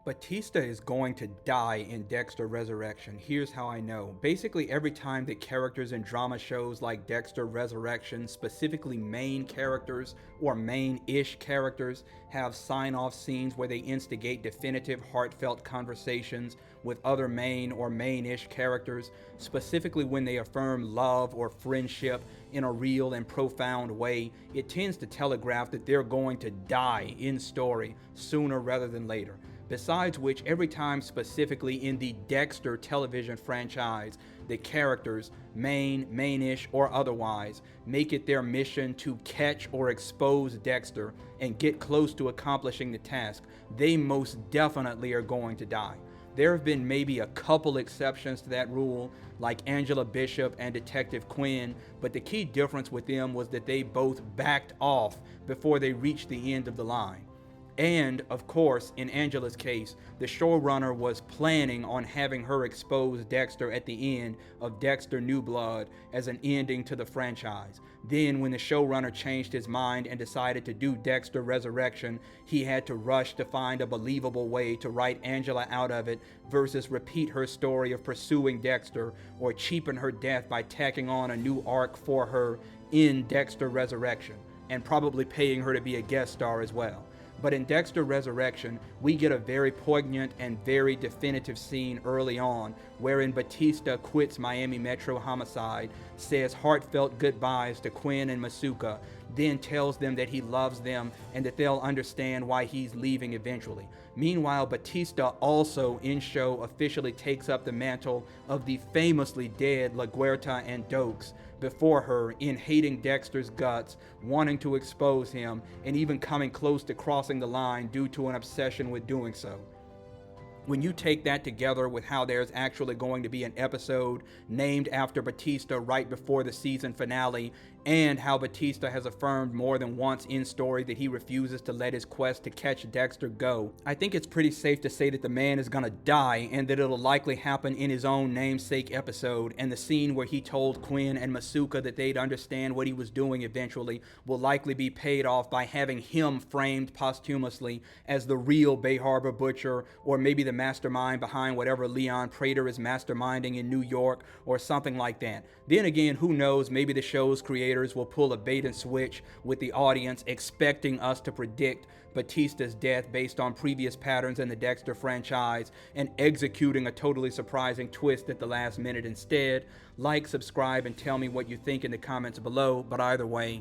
Batista is going to die in Dexter Resurrection. Here's how I know. Basically, every time that characters in drama shows like Dexter Resurrection, specifically main characters or main-ish characters, have sign-off scenes where they instigate definitive, heartfelt conversations with other main or main-ish characters, specifically when they affirm love or friendship in a real and profound way, it tends to telegraph that they're going to die in story sooner rather than later. Besides which, every time specifically in the Dexter television franchise, the characters, main-ish, or otherwise, make it their mission to catch or expose Dexter and get close to accomplishing the task, they most definitely are going to die. There have been maybe a couple exceptions to that rule, like Angela Bishop and Detective Quinn, but the key difference with them was that they both backed off before they reached the end of the line. And, of course, in Angela's case, the showrunner was planning on having her expose Dexter at the end of Dexter New Blood as an ending to the franchise. Then, when the showrunner changed his mind and decided to do Dexter Resurrection, he had to rush to find a believable way to write Angela out of it versus repeat her story of pursuing Dexter or cheapen her death by tacking on a new arc for her in Dexter Resurrection, and probably paying her to be a guest star as well. But in Dexter Resurrection, we get a very poignant and very definitive scene early on, wherein Batista quits Miami Metro Homicide, says heartfelt goodbyes to Quinn and Masuka, then tells them that he loves them and that they'll understand why he's leaving eventually. Meanwhile, Batista also in show officially takes up the mantle of the famously dead LaGuerta and Dokes before her in hating Dexter's guts, wanting to expose him, and even coming close to crossing the line due to an obsession with doing so. When you take that together with how there's actually going to be an episode named after Batista right before the season finale, and how Batista has affirmed more than once in story that he refuses to let his quest to catch Dexter go, I think it's pretty safe to say that the man is gonna die and that it'll likely happen in his own namesake episode, and the scene where he told Quinn and Masuka that they'd understand what he was doing eventually will likely be paid off by having him framed posthumously as the real Bay Harbor Butcher, or maybe the mastermind behind whatever Leon Prater is masterminding in New York, or something like that. Then again, who knows, maybe the show's creators will pull a bait and switch with the audience expecting us to predict Batista's death based on previous patterns in the Dexter franchise and executing a totally surprising twist at the last minute instead. Like, subscribe, and tell me what you think in the comments below, but either way,